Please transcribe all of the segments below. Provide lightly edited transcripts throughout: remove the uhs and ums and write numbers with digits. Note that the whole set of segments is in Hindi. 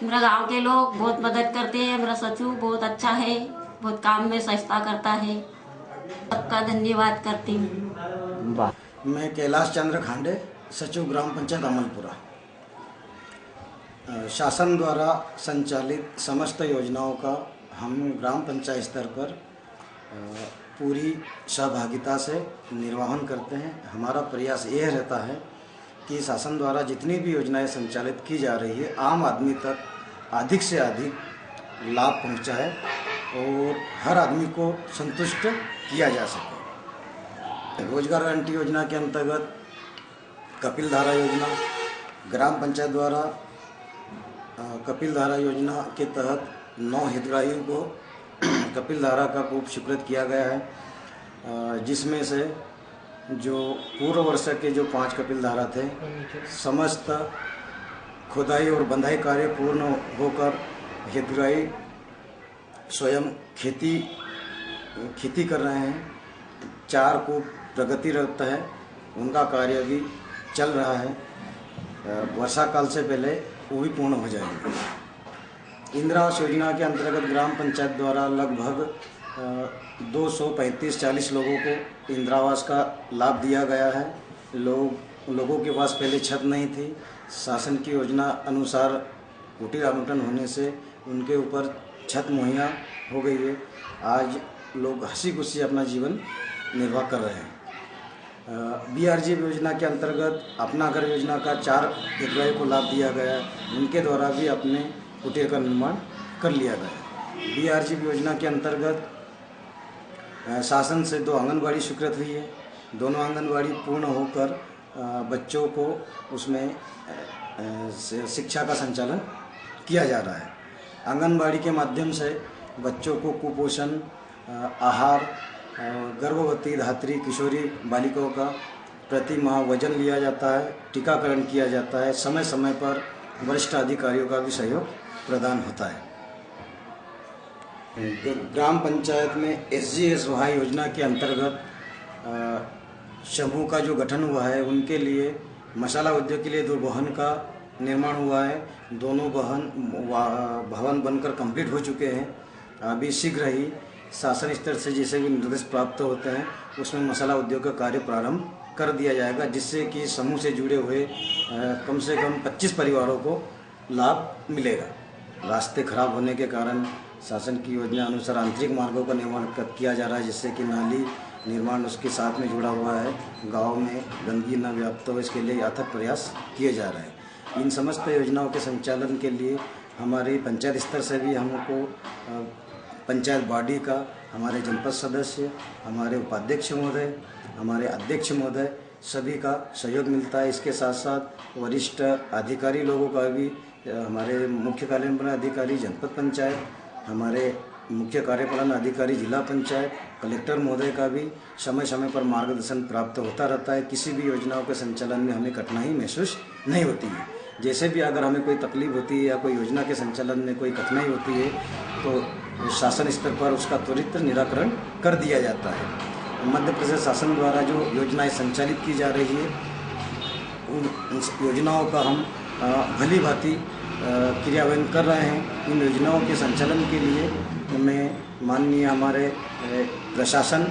मेरा गांव के लोग बहुत मदद करते हैं। मेरा सचिव बहुत अच्छा है, बहुत काम में सहायता करता है। सबका धन्यवाद करती हूँ। वाह। मैं कैलाश चंद्र खांडे, सचिव ग्राम पंचायत अमलपुरा। शासन द्वारा संचालित समस्त योजनाओं का हम ग्राम पंचायत स्तर पर पूरी सहभागिता से निर्वहन करते हैं। हमारा प्रयास यह रहता है कि शासन द्वारा जितनी भी योजनाएं संचालित की जा रही है, आम आदमी तक अधिक से अधिक लाभ पहुंचाए और हर आदमी को संतुष्ट किया जा सके। रोजगार गारंटी योजना के अंतर्गत कपिल धारा योजना, ग्राम पंचायत द्वारा कपिल धारा योजना के तहत 9 हितग्राहियों को कपिल धारा का कूप स्वीकृत किया गया है, जिसमें से जो पूर्व वर्ष के जो 5 कपिल धारा थे, समस्त खुदाई और बंधाई कार्य पूर्ण होकर हितग्राही स्वयं खेती कर रहे हैं। 4 कूप प्रगतिरत है, उनका कार्य भी चल रहा है। वर्षा काल से पहले वो भी पूर्ण हो जाएगी। इंदिरा आवास योजना के अंतर्गत ग्राम पंचायत द्वारा लगभग 235-40 लोगों को इंदिरा आवास का लाभ दिया गया है। लोगों के पास पहले छत नहीं थी। शासन की योजना अनुसार कुटीर आवंटन होने से उनके ऊपर छत मुहैया हो गई है। आज लोग हंसी खुशी अपना जीवन निर्वाह कर रहे हैं। BRG योजना के अंतर्गत अपना घर योजना का 4 हितग्राहियों को लाभ दिया गया है। उनके द्वारा भी अपने कुटीर का निर्माण कर लिया गया। BRG योजना के अंतर्गत शासन से 2 आंगनबाड़ी स्वीकृत हुई है। दोनों आंगनबाड़ी पूर्ण होकर बच्चों को उसमें शिक्षा का संचालन किया जा रहा है। आंगनबाड़ी के माध्यम से बच्चों को कुपोषण, आहार, गर्भवती, धात्री, किशोरी बालिकाओं का प्रति माह वजन लिया जाता है, टीकाकरण किया जाता है। समय समय पर वरिष्ठ अधिकारियों का भी सहयोग प्रदान होता है। ग्राम पंचायत में SGSY योजना के अंतर्गत समूह का जो गठन हुआ है, उनके लिए मसाला उद्योग के लिए 2 भवन का निर्माण हुआ है। दोनों भवन बनकर कंप्लीट हो चुके हैं। अभी शीघ्र ही शासन स्तर से जैसे भी निर्देश प्राप्त होते हैं, उसमें मसाला उद्योग का कार्य प्रारंभ कर दिया जाएगा, जिससे कि समूह से जुड़े हुए कम से कम 25 परिवारों को लाभ मिलेगा। रास्ते खराब होने के कारण शासन की योजना अनुसार आंतरिक मार्गों का निर्माण किया जा रहा है, जिससे कि नाली निर्माण उसके साथ में जुड़ा हुआ है। गांव में गंदगी न व्याप्त हो, इसके लिए अथक प्रयास किए जा रहे हैं। इन समस्त योजनाओं के संचालन के लिए हमारी पंचायत स्तर से भी हमको पंचायत बॉडी का, हमारे जनपद सदस्य, हमारे उपाध्यक्ष महोदय, हमारे अध्यक्ष महोदय सभी का सहयोग मिलता है। इसके साथ साथ वरिष्ठ अधिकारी लोगों का भी, हमारे मुख्य कार्यपालन अधिकारी जनपद पंचायत, हमारे मुख्य कार्यपालन अधिकारी जिला पंचायत, कलेक्टर महोदय का भी समय समय पर मार्गदर्शन प्राप्त होता रहता है। किसी भी योजनाओं के संचालन में हमें कठिनाई महसूस नहीं होती है। जैसे भी अगर हमें कोई तकलीफ होती है या कोई योजना के संचालन में कोई कठिनाई होती है, तो शासन स्तर पर उसका त्वरित निराकरण कर दिया जाता है। मध्य प्रदेश शासन द्वारा जो योजनाएं संचालित की जा रही है, उन योजनाओं का हम भली भांति क्रियान्वयन कर रहे हैं। इन योजनाओं के संचालन के लिए मैं माननीय हमारे प्रशासन,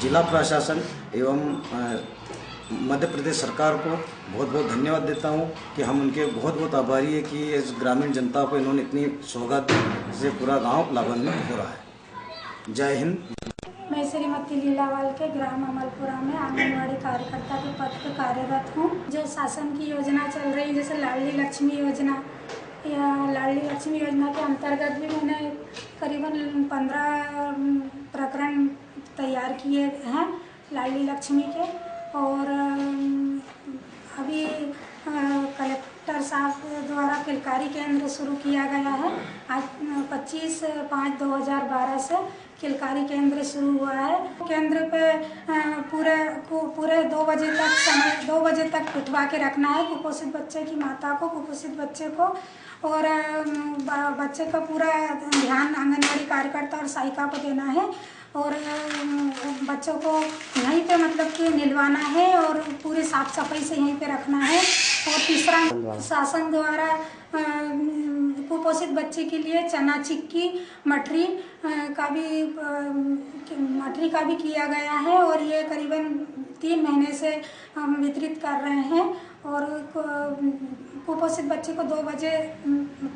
जिला प्रशासन एवं मध्य प्रदेश सरकार को बहुत बहुत धन्यवाद देता हूं कि हम उनके बहुत आभारी है कि इस ग्रामीण जनता को इन्होंने इतनी सौगात से पूरा गांव लाभान्वित हो रहा है। जय हिंद। मैं श्रीमती लीलावाल के ग्राम अमलपुरा में आंगनवाड़ी कार्यकर्ता के पद पर कार्यरत हूँ। जो शासन की योजना चल रही है, जैसे लाडली लक्ष्मी योजना, या लाडली लक्ष्मी योजना के अंतर्गत भी मैंने करीबन 15 प्रकरण तैयार किए हैं लाडली लक्ष्मी के। और अभी कलेक्टर साहब द्वारा किलकारी केंद्र शुरू किया गया है। आज 25/5/2012 से किलकारी केंद्र शुरू हुआ है। केंद्र पे पूरे 2 बजे तक समय 2 बजे तक पिटवा के रखना है कुपोषित बच्चे की माता को, कुपोषित बच्चे को, और बच्चे का पूरा ध्यान आंगनवाड़ी कार्यकर्ता और सहायिका को देना है। और बच्चों को यहीं पे मतलब कि निलवाना है और पूरे साफ सफाई से यहीं पे रखना है। और तीसरा, शासन द्वारा कुपोषित बच्चे के लिए चना चिक्की मठरी का भी किया गया है और ये करीबन 3 महीने से हम वितरित कर रहे हैं। और कुपोषित बच्चे को 2 बजे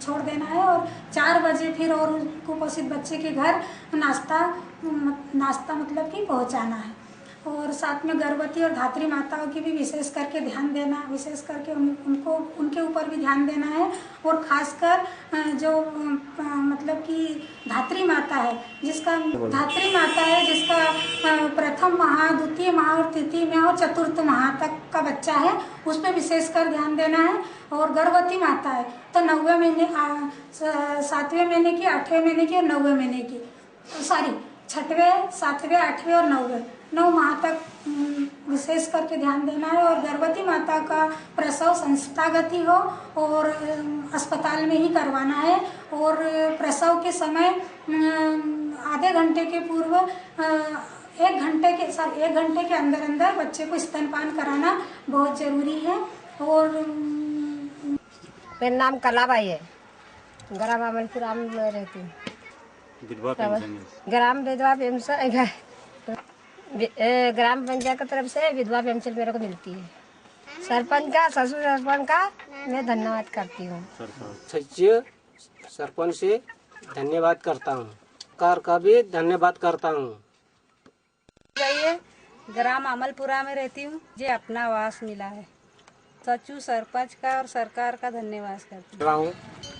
छोड़ देना है और 4 बजे फिर और कुपोषित बच्चे के घर नाश्ता मतलब कि पहुंचाना है। और साथ में गर्भवती और धात्री माताओं की भी विशेष करके ध्यान देना, विशेष करके उनके ऊपर भी ध्यान देना है। और खासकर जो मतलब कि धात्री माता है जिसका प्रथम माह, द्वितीय माह और तृतीय माह और चतुर्थ माह तक का बच्चा है उस पर विशेष कर ध्यान देना है। और गर्भवती माता है तो 9वें महीने, 7वें महीने की, 8वें महीने की और 9वें महीने की, 6वें, 7वें, 8वें और 9 माह तक विशेष करके ध्यान देना है। और गर्भवती माता का प्रसव संस्थागत ही हो और अस्पताल में ही करवाना है। और प्रसव के समय आधे घंटे के पूर्व 1 घंटे के अंदर बच्चे को स्तनपान कराना बहुत जरूरी है। और मेरा नाम कलाबाई है, ग्राम अमलपुरा में रहती हूँ। ग्राम पंचायत की तरफ से विधवा पेंशन मेरे को मिलती है। सरपंच का, ससुर सरपंच का मैं धन्यवाद करती हूँ। सचिव सरपंच से धन्यवाद करता हूँ, कार का भी धन्यवाद करता हूँ। ग्राम अमलपुरा में रहती हूँ, मुझे अपना आवास मिला है। सचिव सरपंच का और सरकार का धन्यवाद करती हूँ।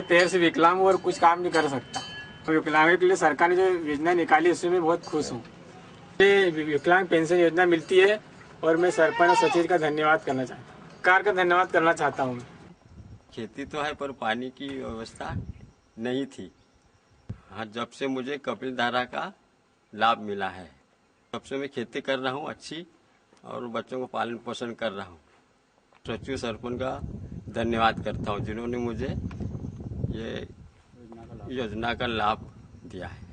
पैर से विकलांग हूँ और कुछ काम नहीं कर सकता, तो विकलांगों के लिए सरकार ने जो योजना निकाली उससे मैं बहुत खुश हूँ। विकलांग पेंशन योजना मिलती है और मैं सरपंच और सचिव का धन्यवाद करना चाहता हूँ, सरकार का धन्यवाद करना चाहता हूँ। खेती तो है पर पानी की व्यवस्था नहीं थी। हाँ, जब से मुझे कपिल धारा का लाभ मिला है तब से मैं खेती कर रहा हूँ अच्छी, और बच्चों को पालन पोषण कर रहा हूँ। सचिव सरपंच का धन्यवाद करता हूँ जिन्होंने मुझे ये योजना का लाभ दिया है।